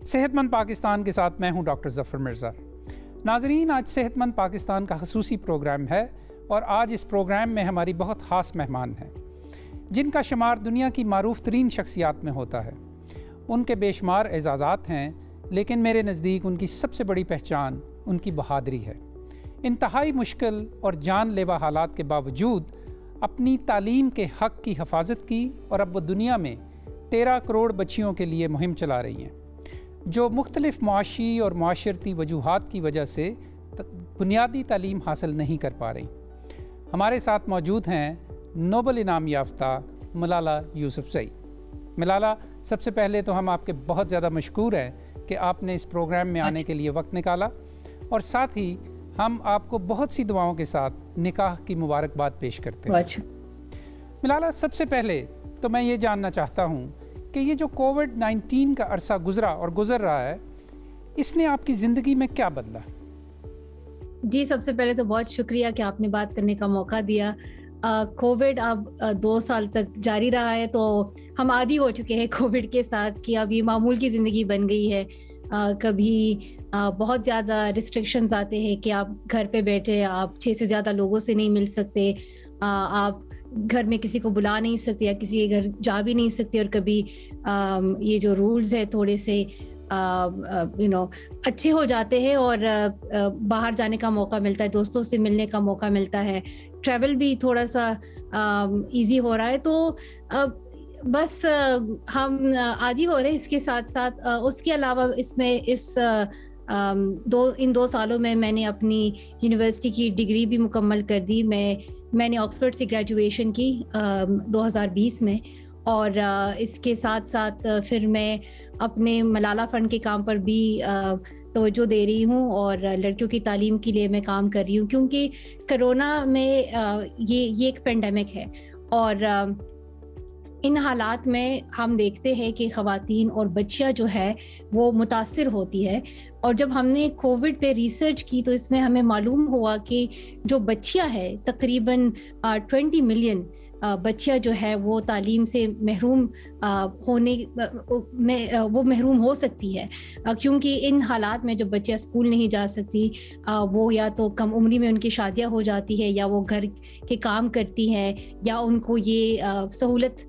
صحت مند پاکستان کے ساتھ میں ہوں ڈاکٹر ظفر مرزا۔ ناظرین، آج صحت مند پاکستان کا خصوصی پروگرام ہے اور آج اس پروگرام میں ہماری بہت خاص مہمان ہیں جن کا شمار دنیا کی معروف ترین شخصیات میں ہوتا ہے۔ ان کے بے شمار اعزازات ہیں، لیکن میرے نزدیک ان کی سب سے بڑی پہچان ان کی بہادری ہے۔ انتہائی مشکل اور جان لیوا حالات کے باوجود اپنی تعلیم کے حق کی حفاظت کی اور اب وہ دنیا میں 13 کروڑ بچیوں کے لیے مہم چلا رہی ہیں جو مختلف معاشی اور معاشرتی وجوہات کی وجہ سے بنیادی تعلیم حاصل نہیں کر پا رہی۔ ہمارے ساتھ موجود ہیں نوبل انعام یافتہ ملالہ یوسفزئی۔ ملالہ، سب سے پہلے تو ہم آپ کے بہت زیادہ مشکور ہیں کہ آپ نے اس پروگرام میں آنے کے لیے وقت نکالا، اور ساتھ ہی ہم آپ کو بہت سی دعاؤں کے ساتھ نکاح کی مبارکباد پیش کرتے ہیں۔ ملالہ، سب سے پہلے تو میں یہ جاننا چاہتا ہوں کہ یہ جو کووڈ-19 کا عرصہ گزرا اور گزر رہا ہے، اس نے آپ کی زندگی میں کیا بدلا؟ جی، سب سے پہلے تو بہت شکریہ کہ آپ نے بات کرنے کا موقع دیا۔ کووڈ اب 2 سال تک جاری رہا ہے، تو ہم عادی ہو چکے ہیں کووڈ کے ساتھ کہ اب یہ معمول کی زندگی بن گئی ہے۔ کبھی بہت زیادہ ریسٹرکشنز آتے ہیں کہ آپ گھر پہ بیٹھے آپ 6 سے زیادہ لوگوں سے نہیں مل سکتے، آپ گھر میں کسی کو بلا نہیں سکتے یا کسی کے گھر جا بھی نہیں سکتے، اور کبھی یہ جو رولز ہے تھوڑے سے اچھے ہو جاتے ہیں اور باہر جانے کا موقع ملتا ہے، دوستوں سے ملنے کا موقع ملتا ہے، ٹریول بھی تھوڑا سا ایزی ہو رہا ہے۔ تو بس ہم عادی ہو رہے ہیں اس کے ساتھ ساتھ۔ اس کے علاوہ اس میں ان 2 سالوں میں نے اپنی یونیورسٹی کی ڈگری بھی مکمل کر دی۔ میں نے آکسفورڈ سے گریجویشن کی 2020 میں، اور اس کے ساتھ ساتھ پھر میں اپنے ملالہ فنڈ کے کام پر بھی توجہ دے رہی ہوں، اور لڑکیوں کی تعلیم کے لیے میں کام کر رہی ہوں، کیونکہ کرونا میں یہ ایک پینڈیمک ہے، اور ان حالات میں ہم دیکھتے ہیں کہ خواتین اور بچیاں جو ہے وہ متاثر ہوتی ہے۔ اور جب ہم نے کووڈ پہ ریسرچ کی تو اس میں ہمیں معلوم ہوا کہ جو بچیاں ہیں تقریباً 20 ملین بچیاں جو ہے وہ تعلیم سے محروم ہونے میں وہ محروم ہو سکتی ہے، کیونکہ ان حالات میں جب بچیاں اسکول نہیں جا سکتی، وہ یا تو کم عمری میں ان کی شادیاں ہو جاتی ہے، یا وہ گھر کے کام کرتی ہیں، یا ان کو یہ سہولت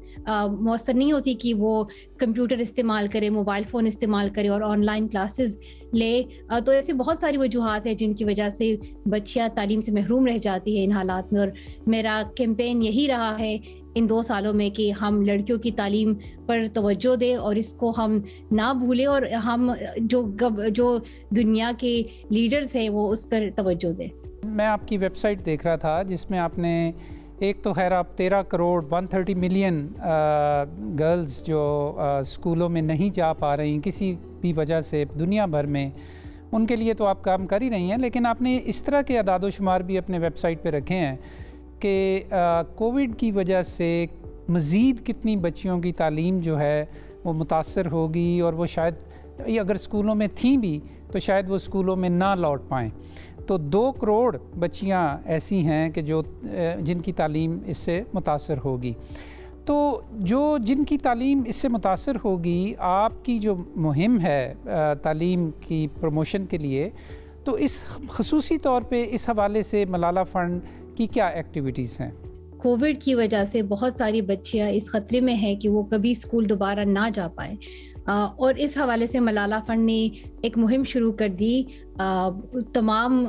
میسر نہیں ہوتی کہ وہ کمپیوٹر استعمال کرے، موبائل فون استعمال کرے اور آن لائن کلاسز لے۔ تو ایسے بہت ساری وجوہات ہیں جن کی وجہ سے بچیاں تعلیم سے محروم رہ جاتی ہیں ان حالات میں، اور میرا کیمپین یہی رہا ہے ان 2 سالوں میں کہ ہم لڑکیوں کی تعلیم پر توجہ دیں اور اس کو ہم نہ بھولیں، اور ہم جو دنیا کے لیڈرز ہیں وہ اس پر توجہ دیں۔ میں آپ کی ویب سائٹ دیکھ رہا تھا جس میں آپ نے ایک تو خیر آپ 13 کروڑ 130 ملین گرلز جو اسکولوں میں نہیں جا پا رہی کسی بھی وجہ سے دنیا بھر میں، ان کے لیے تو آپ کام کر ہی رہی ہیں، لیکن آپ نے اس طرح کے اعداد و شمار بھی اپنے ویب سائٹ پہ رکھے ہیں کہ کووڈ کی وجہ سے مزید کتنی بچیوں کی تعلیم جو ہے وہ متاثر ہوگی، اور وہ شاید اگر اسکولوں میں تھیں بھی تو شاید وہ اسکولوں میں نہ لوٹ پائیں۔ تو 2 کروڑ بچیاں ایسی ہیں کہ جن کی تعلیم اس سے متاثر ہوگی۔ تو جن کی تعلیم اس سے متاثر ہوگی، آپ کی جو مہم ہے تعلیم کی پروموشن کے لیے، تو اس خصوصی طور پہ اس حوالے سے ملالہ فنڈ کی کیا ایکٹیویٹیز ہیں؟ کووڈ کی وجہ سے بہت ساری بچیاں اس خطرے میں ہیں کہ وہ کبھی اسکول دوبارہ نہ جا پائیں، اور اس حوالے سے ملالہ فنڈ نے ایک مہم شروع کر دی تمام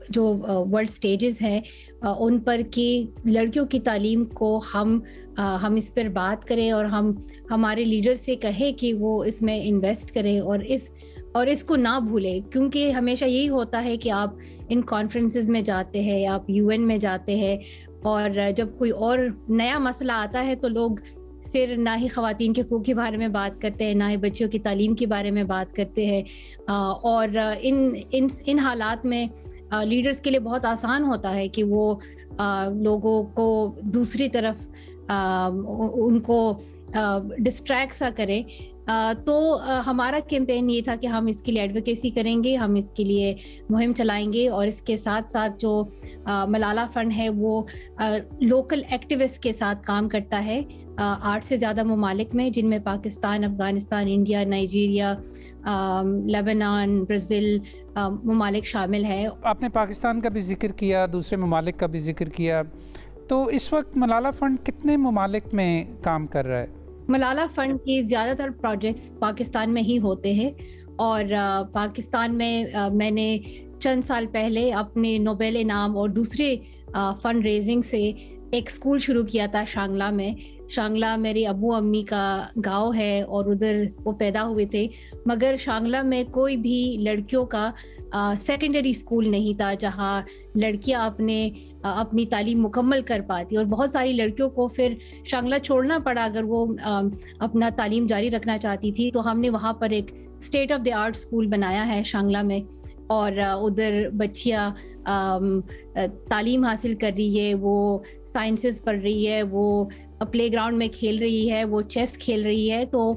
جو ورلڈ سٹیجز ہیں ان پر کہ لڑکیوں کی تعلیم کو ہم اس پر بات کریں، اور ہم ہمارے لیڈر سے کہیں کہ وہ اس میں انویسٹ کریں اور اس کو نہ بھولیں، کیونکہ ہمیشہ یہی ہوتا ہے کہ آپ ان کانفرنسز میں جاتے ہیں، آپ UN میں جاتے ہیں، اور جب کوئی اور نیا مسئلہ آتا ہے تو لوگ پھر نہ ہی خواتین کے حقوق کے بارے میں بات کرتے ہیں، نہ ہی بچیوں کی تعلیم کے بارے میں بات کرتے ہیں، اور ان حالات میں لیڈرز کے لیے بہت آسان ہوتا ہے کہ وہ لوگوں کو دوسری طرف ان کو ڈسٹریکٹ سا کرے۔ تو ہمارا کیمپین یہ تھا کہ ہم اس کے لیے ایڈوکیسی کریں گے, ہم اس کے لیے مہم چلائیں گے, اور اس کے ساتھ ساتھ جو ملالہ فنڈ ہے وہ لوکل ایکٹیوسٹ کے ساتھ کام کرتا ہے 8 سے زیادہ ممالک میں, جن میں Pakistan, Afghanistan, India, Nigeria, Lebanon, Brazil ممالک شامل ہے. آپ نے پاکستان کا بھی ذکر کیا, دوسرے ممالک کا بھی ذکر کیا, تو اس وقت ملالہ فنڈ کتنے ممالک میں کام کر رہا ہے؟ ملالہ فنڈ کی زیادہ تر پروجیکٹس پاکستان میں ہی ہوتے ہیں, اور پاکستان میں میں نے چند سال پہلے اپنے نوبیل انعام اور دوسرے فنڈ ریزنگ سے ایک اسکول شروع کیا تھا شانگلہ میں. شانگلہ میرے ابو امی کا گاؤں ہے اور ادھر وہ پیدا ہوئے تھے, مگر شانگلہ میں کوئی بھی لڑکیوں کا سیکنڈری اسکول نہیں تھا جہاں لڑکیاں اپنی تعلیم مکمل کر پاتی, اور بہت ساری لڑکیوں کو پھر شانگلہ چھوڑنا پڑا اگر وہ اپنا تعلیم جاری رکھنا چاہتی تھی. تو ہم نے وہاں پر ایک state of the art school بنایا ہے شانگلہ میں, اور ادھر بچیاں تعلیم حاصل کر رہی ہے, وہ سائنسز پڑھ رہی ہے, وہ پلے گراؤنڈ میں کھیل رہی ہے, وہ چیس کھیل رہی ہے. تو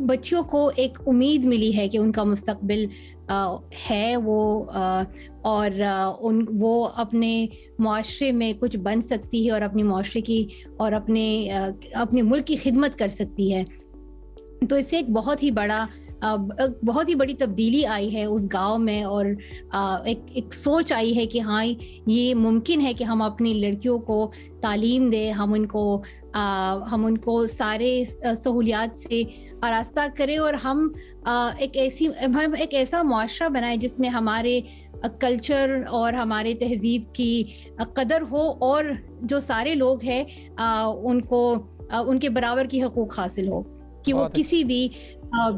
بچیوں کو ایک امید ملی ہے کہ ان کا مستقبل ہے وہ, اور وہ اپنے معاشرے میں کچھ بن سکتی ہے اور اپنی معاشرے کی اور اپنے ملک کی خدمت کر سکتی ہے. تو اس سے ایک بہت ہی بڑی تبدیلی آئی ہے اس گاؤں میں, اور ایک سوچ آئی ہے کہ ہاں یہ ممکن ہے کہ ہم اپنی لڑکیوں کو تعلیم دیں, ہم ان کو سارے سہولیات سے آراستہ کریں, اور ہم ایک ایسا معاشرہ بنائیں جس میں ہمارے کلچر اور ہمارے تہذیب کی قدر ہو, اور جو سارے لوگ ہیں ان کے برابر کی حقوق حاصل ہو, کہ وہ کسی بھی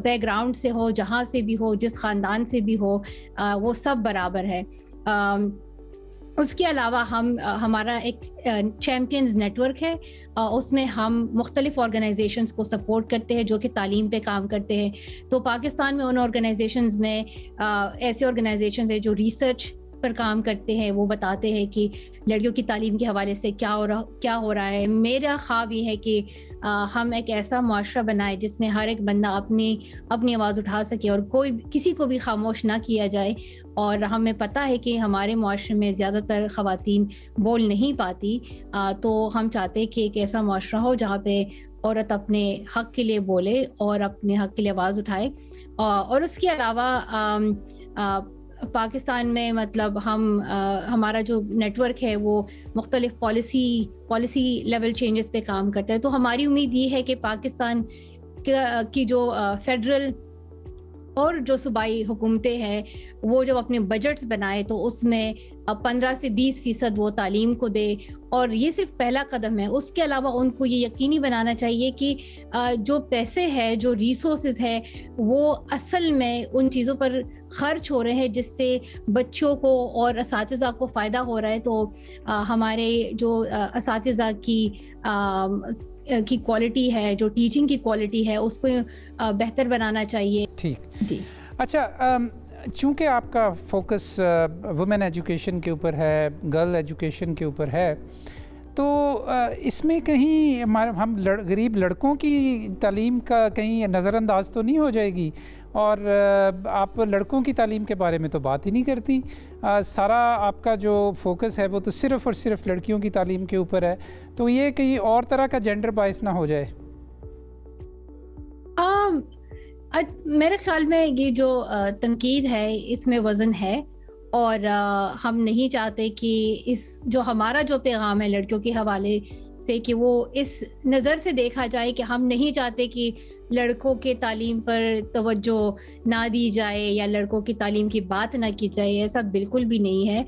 بیک گراؤنڈ سے ہو, جہاں سے بھی ہو, جس خاندان سے بھی ہو, وہ سب برابر ہے. اس کے علاوہ ہمارا ایک چیمپئنز نیٹ ورک ہے, اس میں ہم مختلف آرگنائزیشنز کو سپورٹ کرتے ہیں جو کہ تعلیم پہ کام کرتے ہیں. تو پاکستان میں ان آرگنائزیشنز میں ایسے آرگنائزیشنز ہیں جو ریسرچ پر کام کرتے ہیں, وہ بتاتے ہیں کہ لڑکیوں کی تعلیم کے حوالے سے کیا ہو رہا ہے. میرا خواب یہ ہے کہ ہم ایک ایسا معاشرہ بنائے جس میں ہر ایک بندہ اپنی آواز اٹھا سکے, اور کسی کو بھی خاموش نہ کیا جائے. اور ہمیں پتہ ہے کہ ہمارے معاشرے میں زیادہ تر خواتین بول نہیں پاتی, تو ہم چاہتے ہیں کہ ایک ایسا معاشرہ ہو جہاں پہ عورت اپنے حق کے لیے بولے اور اپنے حق کے لیے آواز اٹھائے. اور اس کے علاوہ پاکستان میں مطلب ہمارا جو نیٹ ورک ہے وہ مختلف پالیسی لیول چینجز پہ کام کرتا ہے. تو ہماری امید یہ ہے کہ پاکستان کی جو فیڈرل اور جو صوبائی حکومتیں ہیں وہ جب اپنے بجٹس بنائے تو اس میں 15 سے 20% وہ تعلیم کو دے, اور یہ صرف پہلا قدم ہے. اس کے علاوہ ان کو یہ یقینی بنانا چاہیے کہ جو پیسے ہے, جو ریسورسز ہے, وہ اصل میں ان چیزوں پر خرچ ہو رہے ہیں جس سے بچوں کو اور اساتذہ کو فائدہ ہو رہا ہے. تو ہمارے جو اساتذہ کی کوالٹی ہے, جو ٹیچنگ کی کوالٹی ہے, اس کو بہتر بنانا چاہیے. ٹھیک جی. اچھا, چونکہ آپ کا فوکس وومن ایجوکیشن کے اوپر ہے, گرل ایجوکیشن کے اوپر ہے, تو اس میں کہیں ہم غریب لڑکوں کی تعلیم کا کہیں نظر انداز تو نہیں ہو جائے گی؟ اور آپ لڑکوں کی تعلیم کے بارے میں تو بات ہی نہیں کرتی. سارا آپ کا جو فوکس ہے وہ تو صرف اور صرف لڑکیوں کی تعلیم کے اوپر ہے, تو یہ کہیں اور طرح کا جینڈر باعث نہ ہو جائے؟ میرے خیال میں یہ جو تنقید ہے اس میں وزن ہے, اور ہم نہیں چاہتے کہ جو ہمارا جو پیغام ہے لڑکیوں کے حوالے سے کہ وہ اس نظر سے دیکھا جائے کہ ہم نہیں چاہتے کہ لڑکوں کے تعلیم پر توجہ نہ دی جائے یا لڑکوں کی تعلیم کی بات نہ کی جائے. ایسا بالکل بھی نہیں ہے.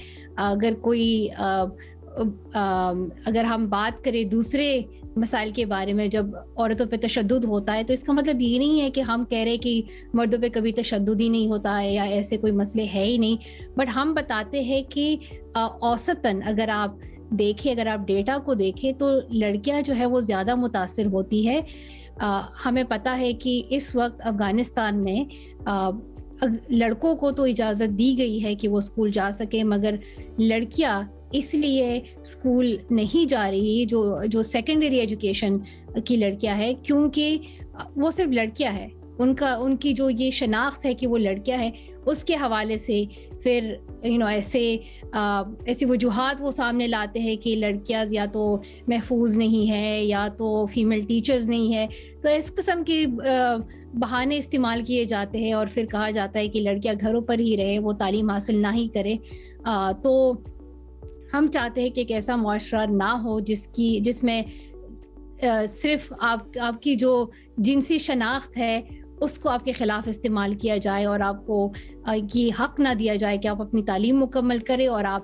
اگر ہم بات کریں دوسرے مسائل کے بارے میں, جب عورتوں پہ تشدد ہوتا ہے تو اس کا مطلب یہ نہیں ہے کہ ہم کہہ رہے کہ مردوں پہ کبھی تشدد ہی نہیں ہوتا ہے یا ایسے کوئی مسئلے ہے ہی نہیں, بٹ ہم بتاتے ہیں کہ اوسطاً اگر آپ ڈیٹا کو دیکھیں تو لڑکیاں جو ہے وہ زیادہ متاثر ہوتی ہے. ہمیں پتہ ہے کہ اس وقت افغانستان میں لڑکوں کو تو اجازت دی گئی ہے کہ وہ اسکول جا سکیں, مگر لڑکیاں اس لیے اسکول نہیں جا رہی جو سیکنڈری ایجوکیشن کی لڑکیاں ہیں, کیونکہ وہ صرف لڑکیاں ہیں, ان کی جو یہ شناخت ہے کہ وہ لڑکیاں ہیں اس کے حوالے سے پھر ایسے وجوہات وہ سامنے لاتے ہیں کہ لڑکیاں یا تو محفوظ نہیں ہے یا تو فیمیل ٹیچرز نہیں ہے. تو اس قسم کے بہانے استعمال کیے جاتے ہیں اور پھر کہا جاتا ہے کہ لڑکیاں گھروں پر ہی رہے, وہ تعلیم حاصل نہ ہی کرے. تو ہم چاہتے ہیں کہ ایک ایسا معاشرہ نہ ہو جس میں صرف آپ کی جو جنسی شناخت ہے اس کو آپ کے خلاف استعمال کیا جائے اور آپ کو یہ حق نہ دیا جائے کہ آپ اپنی تعلیم مکمل کریں اور آپ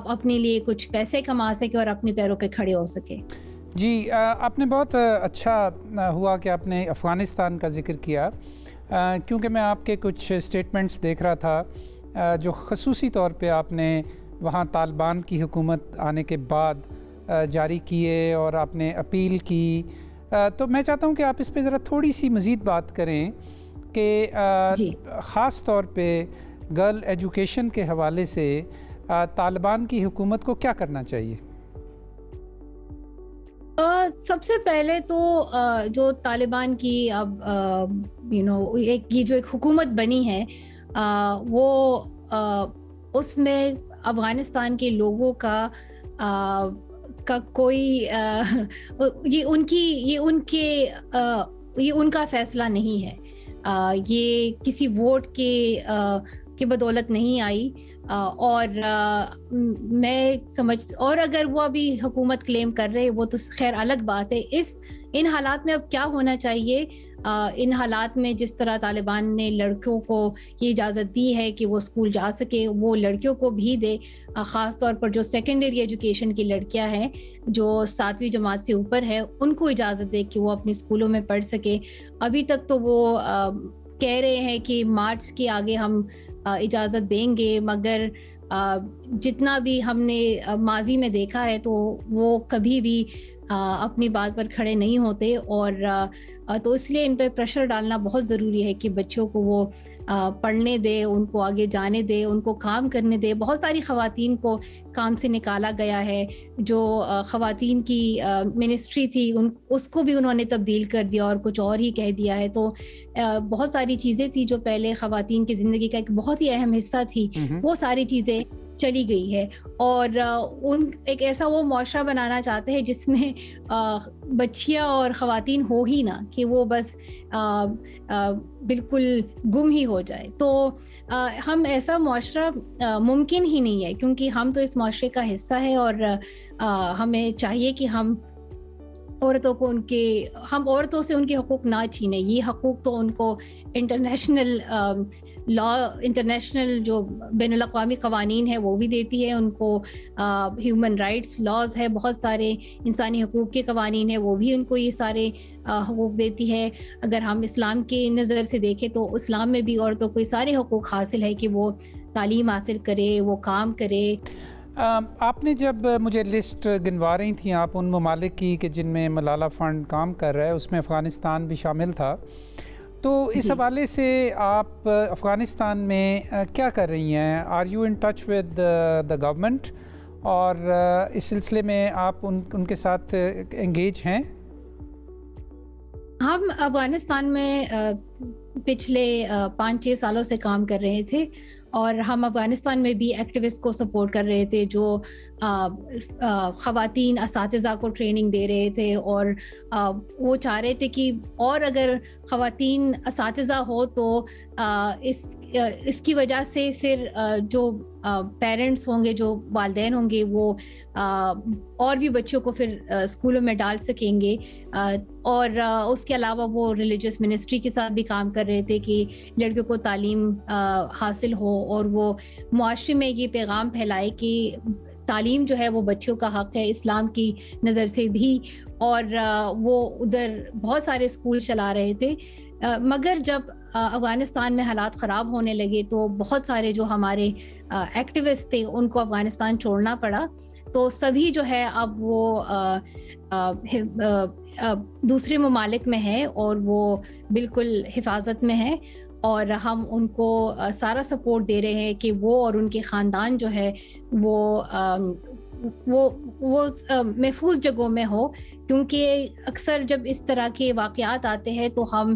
اپنے لیے کچھ پیسے کما سکیں اور اپنے پیروں پہ کھڑے ہو سکیں. جی, آپ نے بہت اچھا ہوا کہ آپ نے افغانستان کا ذکر کیا, کیونکہ میں آپ کے کچھ اسٹیٹمنٹس دیکھ رہا تھا جو خصوصی طور پہ آپ نے وہاں طالبان کی حکومت آنے کے بعد جاری کیے اور آپ نے اپیل کی. تو میں چاہتا ہوں کہ آپ اس پہ ذرا تھوڑی سی مزید بات کریں کہ خاص طور پہ گرل ایجوکیشن کے حوالے سے طالبان کی حکومت کو کیا کرنا چاہیے. سب سے پہلے تو جو طالبان کی اب یہ جو ایک حکومت بنی ہے وہ اس میں افغانستان کے لوگوں کا کوئی یہ ان کا فیصلہ نہیں ہے. یہ کسی ووٹ کے بدولت نہیں آئی اور میں اور اگر وہ ابھی حکومت کلیم کر رہے وہ تو خیر الگ بات ہے. ان حالات میں اب کیا ہونا چاہیے, ان حالات میں جس طرح طالبان نے لڑکیوں کو یہ اجازت دی ہے کہ وہ اسکول جا سکے, وہ لڑکیوں کو بھی دے, خاص طور پر جو سیکنڈری ایجوکیشن کی لڑکیاں ہیں جو 7ویں جماعت سے اوپر ہے ان کو اجازت دے کہ وہ اپنے اسکولوں میں پڑھ سکے. ابھی تک تو وہ کہہ رہے ہیں کہ مارچ کے آگے ہم اجازت دیں گے, مگر جتنا بھی ہم نے ماضی میں دیکھا ہے تو وہ کبھی بھی اپنی بات پر کھڑے نہیں ہوتے. اور تو اس لیے ان پہ پریشر ڈالنا بہت ضروری ہے کہ بچوں کو وہ پڑھنے دے, ان کو آگے جانے دے, ان کو کام کرنے دے. بہت ساری خواتین کو کام سے نکالا گیا ہے, جو خواتین کی منسٹری تھی اس کو بھی انہوں نے تبدیل کر دیا اور کچھ اور ہی کہہ دیا ہے. تو بہت ساری چیزیں تھی جو پہلے خواتین کی زندگی کا ایک بہت ہی اہم حصہ تھی, وہ ساری چیزیں چلی گئی ہے. اور ایک ایسا وہ معاشرہ بنانا چاہتے ہیں جس میں بچیاں اور خواتین ہو ہی نہ, کہ وہ بس بالکل گم ہی ہو جائے. تو ہم ایسا معاشرہ ممکن ہی نہیں ہے, کیونکہ ہم تو اس معاشرے کا حصہ ہے اور ہمیں چاہیے کہ ہم عورتوں سے ان کے حقوق نہ چھینیں. یہ حقوق تو ان کو انٹرنیشنل جو بین الاقوامی قوانین ہے وہ بھی دیتی ہے ان کو. ہیومن رائٹس لاز ہے, بہت سارے انسانی حقوق کے قوانین ہیں, وہ بھی ان کو یہ سارے حقوق دیتی ہے. اگر ہم اسلام کے نظر سے دیکھیں تو اسلام میں بھی عورتوں کو یہ سارے حقوق حاصل ہے کہ وہ تعلیم حاصل کرے, وہ کام کرے. آپ نے جب مجھے لسٹ گنوا رہی تھیں آپ ان ممالک کی کہ جن میں ملالہ فنڈ کام کر رہا ہے, اس میں افغانستان بھی شامل تھا, تو اس حوالے سے آپ افغانستان میں کیا کر رہی ہیں؟ Are you in touch with the government, اور اس سلسلے میں آپ ان کے ساتھ انگیج ہیں؟ ہم افغانستان میں پچھلے 5-6 سالوں سے کام کر رہے تھے اور ہم افغانستان میں بھی ایکٹیوسٹ کو سپورٹ کر رہے تھے جو خواتین اساتذہ کو ٹریننگ دے رہے تھے, اور وہ چاہ رہے تھے کہ اور اگر خواتین اساتذہ ہو تو اس کی وجہ سے پھر جو پیرنٹس ہوں گے, جو والدین ہوں گے, وہ اور بھی بچوں کو پھر اسکولوں میں ڈال سکیں گے. اور اس کے علاوہ وہ ریلیجیس منسٹری کے ساتھ بھی کام کر رہے تھے کہ لڑکیوں کو تعلیم حاصل ہو اور وہ معاشرے میں یہ پیغام پھیلائے کہ تعلیم جو ہے وہ بچوں کا حق ہے اسلام کی نظر سے بھی. اور وہ ادھر بہت سارے اسکول چلا رہے تھے, مگر جب افغانستان میں حالات خراب ہونے لگے تو بہت سارے جو ہمارے ایکٹیوسٹ تھے ان کو افغانستان چھوڑنا پڑا. تو سبھی جو ہے اب وہ دوسرے ممالک میں ہے اور وہ بالکل حفاظت میں ہے, اور ہم ان کو سارا سپورٹ دے رہے ہیں کہ وہ اور ان کے خاندان جو ہے وہ محفوظ جگہوں میں ہو، کیونکہ اکثر جب اس طرح کے واقعات آتے ہیں تو ہم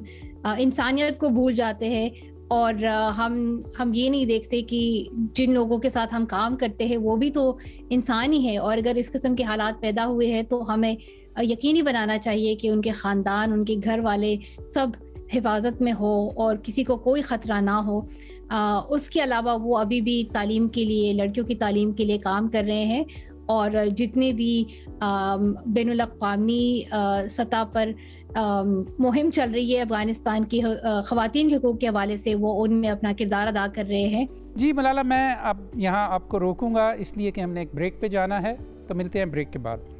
انسانیت کو بھول جاتے ہیں، اور ہم یہ نہیں دیکھتے کہ جن لوگوں کے ساتھ ہم کام کرتے ہیں وہ بھی تو انسان ہی ہے، اور اگر اس قسم کے حالات پیدا ہوئے ہیں تو ہمیں یقینی بنانا چاہیے کہ ان کے خاندان، ان کے گھر والے سب حفاظت میں ہو اور کسی کو کوئی خطرہ نہ ہو۔ اس کے علاوہ وہ ابھی بھی تعلیم کے لیے، لڑکیوں کی تعلیم کے لیے کام کر رہے ہیں، اور جتنے بھی بین الاقوامی سطح پر مہم چل رہی ہے افغانستان کی خواتین کے حقوق کے حوالے سے، وہ ان میں اپنا کردار ادا کر رہے ہیں۔ جی ملالہ، میں اب یہاں آپ کو روکوں گا اس لیے کہ ہم نے ایک بریک پہ جانا ہے، تو ملتے ہیں بریک کے بعد۔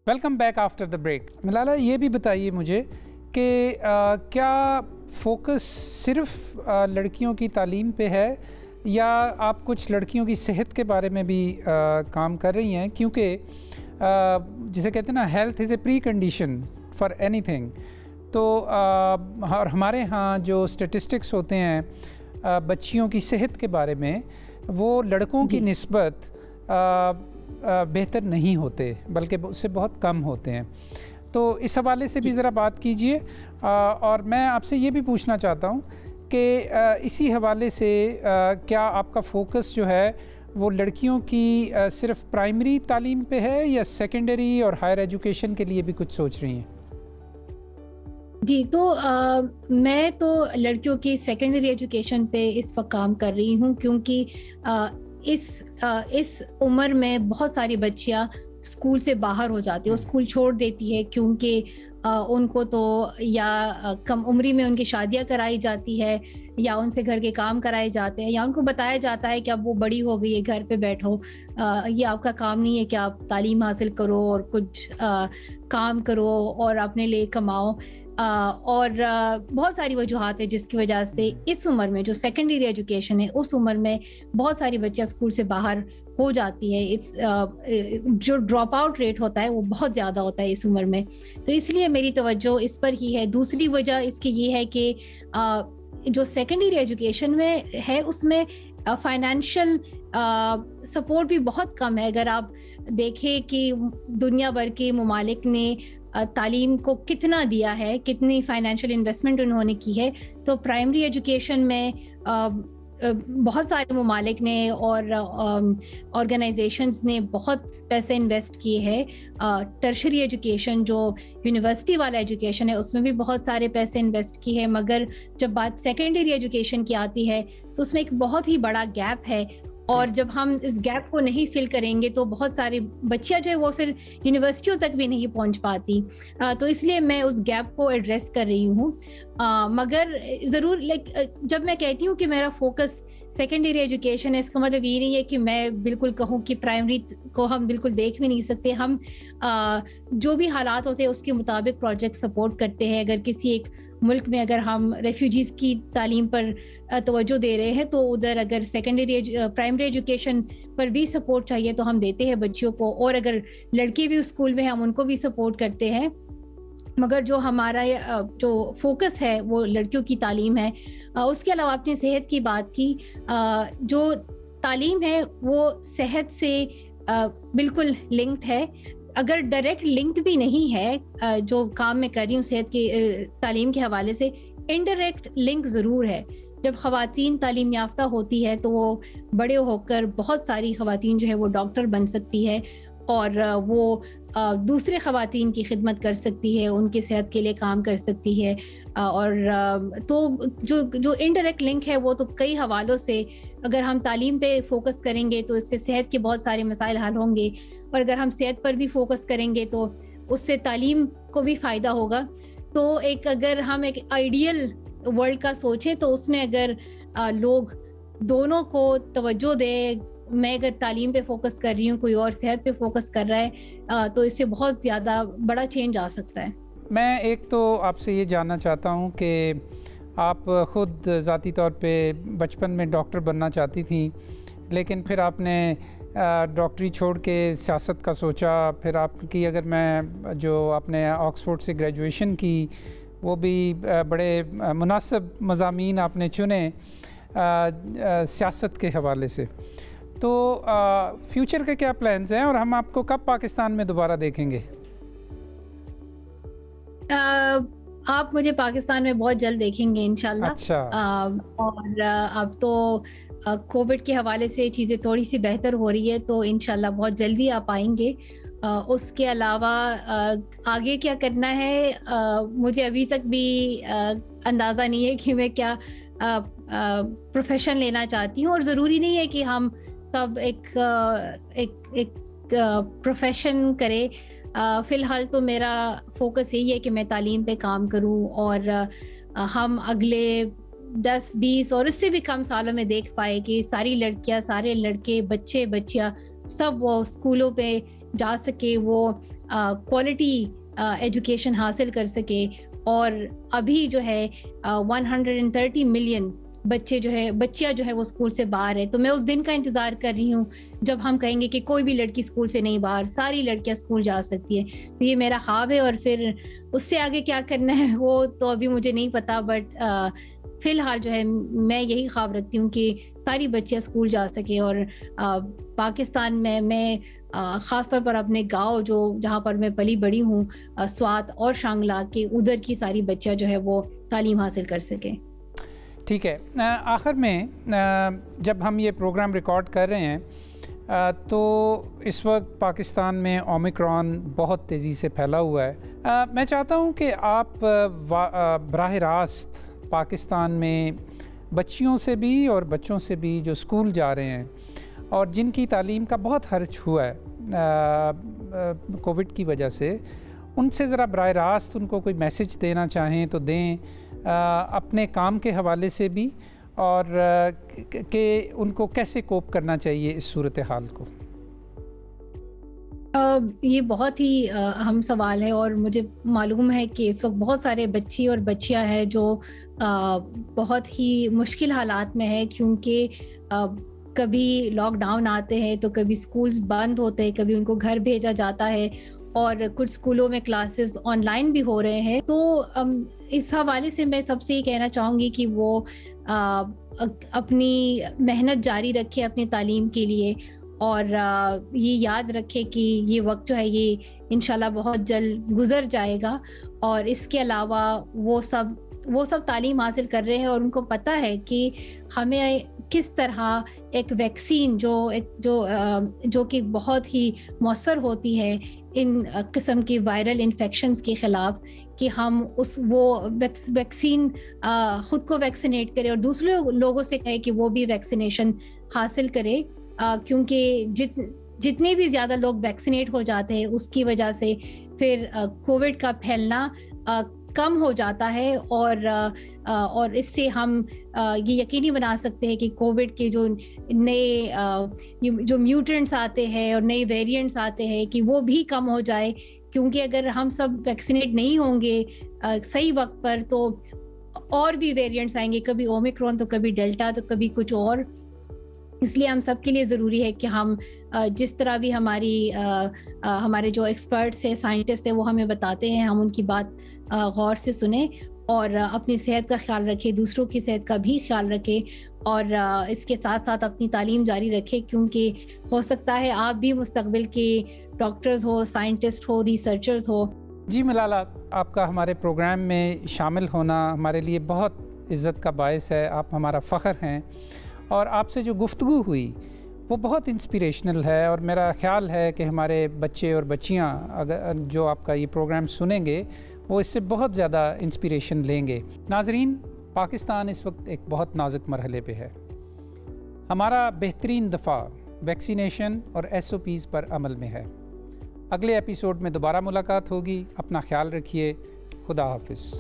Welcome back after the break. Malala, یہ بھی بتائیے مجھے کہ کیا فوکس صرف لڑکیوں کی تعلیم پہ ہے، یا آپ کچھ لڑکیوں کی صحت کے بارے میں بھی کام کر رہی ہیں؟ کیونکہ جسے کہتے ہیں نا، health is a precondition for anything, تو اور ہمارے ہاں جو اسٹیٹسٹکس ہوتے ہیں بچیوں کی صحت کے بارے میں، وہ لڑکوں کی نسبت بہتر نہیں ہوتے، بلکہ اس سے بہت کم ہوتے ہیں۔ تو اس حوالے سے بھی ذرا بات کیجئے، اور میں آپ سے یہ بھی پوچھنا چاہتا ہوں کہ اسی حوالے سے کیا آپ کا فوکس جو ہے وہ لڑکیوں کی صرف پرائمری تعلیم پہ ہے، یا سیکنڈری اور ہائر ایجوکیشن کے لیے بھی کچھ سوچ رہی ہیں؟ جی، تو میں تو لڑکیوں کی سیکنڈری ایجوکیشن پہ اس وقت کام کر رہی ہوں، کیونکہ اس عمر میں بہت ساری بچیاں اسکول سے باہر ہو جاتی ہے، وہ اسکول چھوڑ دیتی ہے، کیونکہ ان کو تو یا کم عمری میں ان کی شادیاں کرائی جاتی ہے، یا ان سے گھر کے کام کرائے جاتے ہیں، یا ان کو بتایا جاتا ہے کہ اب وہ بڑی ہو گئی ہے، گھر پہ بیٹھو، یہ آپ کا کام نہیں ہے کہ آپ تعلیم حاصل کرو اور کچھ کام کرو اور اپنے لیے کماؤ۔ اور بہت ساری وجوہات ہیں جس کی وجہ سے اس عمر میں جو سیکنڈری ایجوکیشن ہے، اس عمر میں بہت ساری بچیاں اسکول سے باہر ہو جاتی ہے۔ جو ڈراپ آؤٹ ریٹ ہوتا ہے وہ بہت زیادہ ہوتا ہے اس عمر میں، تو اس لیے میری توجہ اس پر ہی ہے۔ دوسری وجہ اس کی یہ ہے کہ جو سیکنڈری ایجوکیشن میں ہے اس میں فائنینشیل سپورٹ بھی بہت کم ہے۔ اگر آپ دیکھیں کہ دنیا بھر کے ممالک نے تعلیم کو کتنا دیا ہے، کتنی فائنینشیل انویسٹمنٹ انہوں نے کی ہے، تو پرائمری ایجوکیشن میں بہت سارے ممالک نے اور آرگنائزیشنز نے بہت پیسے انویسٹ کیے ہیں۔ ٹرشری ایجوکیشن جو یونیورسٹی والا ایجوکیشن ہے اس میں بھی بہت سارے پیسے انویسٹ کیے ہیں، مگر جب بات سیکنڈری ایجوکیشن کی آتی ہے تو اس میں ایک بہت ہی بڑا گیپ ہے، اور جب ہم اس گیپ کو نہیں فل کریں گے تو بہت ساری بچیاں جو ہے وہ پھر یونیورسٹیوں تک بھی نہیں پہنچ پاتی۔ تو اس لیے میں اس گیپ کو ایڈریس کر رہی ہوں۔ مگر ضرور جب میں کہتی ہوں کہ میرا فوکس سیکنڈری ایجوکیشن ہے، اس کا مطلب یہ نہیں ہے کہ میں بالکل کہوں کہ پرائمری کو ہم بالکل دیکھ بھی نہیں سکتے۔ ہم جو بھی حالات ہوتے ہیں اس کے مطابق پروجیکٹ سپورٹ کرتے ہیں۔ اگر کسی ایک ملک میں اگر ہم ریفیوجیز کی تعلیم پر توجہ دے رہے ہیں تو ادھر اگر سیکنڈری پرائمری ایجوکیشن پر بھی سپورٹ چاہیے تو ہم دیتے ہیں بچیوں کو، اور اگر لڑکے بھی اسکول میں ہم ان کو بھی سپورٹ کرتے ہیں۔ مگر جو ہمارا جو فوکس ہے وہ لڑکیوں کی تعلیم ہے۔ اس کے علاوہ آپ نے صحت کی بات کی، جو تعلیم ہے وہ صحت سے بالکل لنکڈ ہے۔ اگر ڈائریکٹ لنک بھی نہیں ہے جو کام میں کر رہی ہوں صحت کی تعلیم کے حوالے سے، انڈائریکٹ لنک ضرور ہے۔ جب خواتین تعلیم یافتہ ہوتی ہے تو وہ بڑے ہو کر بہت ساری خواتین جو ہے وہ ڈاکٹر بن سکتی ہے، اور وہ دوسرے خواتین کی خدمت کر سکتی ہے، ان کی صحت کے لیے کام کر سکتی ہے۔ اور تو جو انڈائریکٹ لنک ہے وہ تو کئی حوالوں سے، اگر ہم تعلیم پہ فوکس کریں گے تو اس سے صحت کے بہت سارے مسائل حل ہوں گے، اور اگر ہم صحت پر بھی فوکس کریں گے تو اس سے تعلیم کو بھی فائدہ ہوگا۔ تو اگر ہم ایک آئیڈیل ورلڈ کا سوچیں تو اس میں اگر لوگ دونوں کو توجہ دیں، میں اگر تعلیم پہ فوکس کر رہی ہوں، کوئی اور صحت پہ فوکس کر رہا ہے، تو اس سے بہت زیادہ بڑا چینج آ سکتا ہے۔ میں ایک تو آپ سے یہ جاننا چاہتا ہوں کہ آپ خود ذاتی طور پہ بچپن میں ڈاکٹر بننا چاہتی تھیں، لیکن پھر آپ نے ڈاکٹری چھوڑ کے سیاست کا سوچا، پھر آپ کی اگر میں جو آپ نے آکسفورڈ سے گریجویشن کی وہ بھی بڑے مناسب مضامین آپ نے چنے سیاست کے حوالے سے. تو فیوچر کے کیا پلانز ہیں اور ہم آپ کو کب پاکستان میں دوبارہ دیکھیں گے؟ آپ مجھے پاکستان میں بہت جلد دیکھیں گے انشاءاللہ. اچھا. اور اب تو کووڈ کے حوالے سے چیزیں تھوڑی سی بہتر ہو رہی ہے تو انشاءاللہ بہت جلدی آپ آئیں گے. اس کے علاوہ آگے کیا کرنا ہے مجھے ابھی تک بھی اندازہ نہیں ہے کہ میں کیا پروفیشن لینا چاہتی ہوں، اور ضروری نہیں ہے کہ ہم سب ایک پروفیشن کرے. فی الحال تو میرا فوکس یہی ہے کہ میں تعلیم پہ کام کروں، اور ہم اگلے 10-20 اور اس سے بھی کم سالوں میں دیکھ پائے کہ ساری لڑکیاں، سارے لڑکے، بچے بچیاں سب وہ اسکولوں پہ جا سکے، وہ کوالٹی ایجوکیشن حاصل کر سکے. اور ابھی جو ہے 130 ملین بچے جو ہے بچیاں جو ہے وہ اسکول سے باہر ہے. تو میں اس دن کا انتظار کر رہی ہوں جب ہم کہیں گے کہ کوئی بھی لڑکی اسکول سے نہیں باہر، ساری لڑکیاں اسکول جا سکتی ہے. تو یہ میرا خواب ہے، اور پھر اس سے آگے کیا کرنا ہے وہ تو ابھی مجھے نہیں پتا، بٹ فی الحال جو ہے میں یہی خواب رکھتی ہوں کہ ساری بچیاں اسکول جا سکیں. اور پاکستان میں خاص طور پر اپنے گاؤں جہاں پر میں پلی بڑی ہوں، سوات اور شانگلہ کے، ادھر کی ساری بچیاں جو ہے وہ تعلیم حاصل کر سکیں. ٹھیک ہے. آخر میں جب ہم یہ پروگرام ریکارڈ کر رہے ہیں تو اس وقت پاکستان میں اومیکرون بہت تیزی سے پھیلا ہوا ہے. میں چاہتا ہوں کہ آپ براہ راست پاکستان میں بچیوں سے بھی اور بچوں سے بھی جو اسکول جا رہے ہیں اور جن کی تعلیم کا بہت خرچ ہوا ہے کووڈ کی وجہ سے، ان سے ذرا براہ راست ان کو کوئی میسج دینا چاہیں تو دیں، اپنے کام کے حوالے سے بھی، اور کہ ان کو کیسے کوپ کرنا چاہیے اس صورتحال کو. یہ بہت ہی اہم سوال ہے، اور مجھے معلوم ہے کہ اس وقت بہت سارے بچی اور بچیاں ہیں جو بہت ہی مشکل حالات میں ہے، کیونکہ کبھی لاک ڈاؤن آتے ہیں تو کبھی سکولز بند ہوتے ہیں، کبھی ان کو گھر بھیجا جاتا ہے، اور کچھ سکولوں میں کلاسز آن لائن بھی ہو رہے ہیں. تو اس حوالے سے میں سب سے یہ کہنا چاہوں گی کہ وہ اپنی محنت جاری رکھے اپنی تعلیم کے لیے، اور یہ یاد رکھے کہ یہ وقت جو ہے یہ انشاءاللہ بہت جلد گزر جائے گا. اور اس کے علاوہ وہ سب تعلیم حاصل کر رہے ہیں، اور ان کو پتہ ہے کہ ہمیں کس طرح ایک ویکسین جو کہ بہت ہی مؤثر ہوتی ہے ان قسم کی وائرل انفیکشنز کے خلاف، کہ ہم وہ ویکسین خود کو ویکسینیٹ کرے اور دوسرے لوگوں سے کہے کہ وہ بھی ویکسینیشن حاصل کرے. کیونکہ جتنے بھی زیادہ لوگ ویکسینیٹ ہو جاتے ہیں اس کی وجہ سے پھر کووڈ کا پھیلنا کم ہو جاتا ہے، اور اس سے ہم یہ یقینی بنا سکتے ہیں کہ کووڈ کے جو نئے جو میوٹنٹس آتے ہیں اور نئے ویریئنٹس آتے ہیں کہ وہ بھی کم ہو جائے. کیونکہ اگر ہم سب ویکسینیٹ نہیں ہوں گے صحیح وقت پر تو اور بھی ویریئنٹس آئیں گے، کبھی اومیکرون تو کبھی ڈیلٹا تو کبھی کچھ اور. اس لیے ہم سب کے لیے ضروری ہے کہ ہم جس طرح بھی ہمارے جو ایکسپرٹس ہیں، سائنٹسٹ ہیں، وہ ہمیں بتاتے ہیں، ہم ان کی بات غور سے سنیں اور اپنی صحت کا خیال رکھیں، دوسروں کی صحت کا بھی خیال رکھیں، اور اس کے ساتھ ساتھ اپنی تعلیم جاری رکھیں، کیونکہ ہو سکتا ہے آپ بھی مستقبل کے ڈاکٹرز ہو، سائنٹسٹ ہو، ریسرچرز ہو. جی ملالہ، آپ کا ہمارے پروگرام میں شامل ہونا ہمارے لیے بہت عزت کا باعث ہے. آپ ہمارا فخر ہیں، اور آپ سے جو گفتگو ہوئی وہ بہت انسپریشنل ہے، اور میرا خیال ہے کہ ہمارے بچے اور بچیاں اگر جو آپ کا یہ پروگرام سنیں گے وہ اس سے بہت زیادہ انسپریشن لیں گے. ناظرین، پاکستان اس وقت ایک بہت نازک مرحلے پہ ہے. ہمارا بہترین دفاع ویکسینیشن اور SOPs پر عمل میں ہے. اگلے ایپیسوڈ میں دوبارہ ملاقات ہوگی. اپنا خیال رکھیے. خدا حافظ.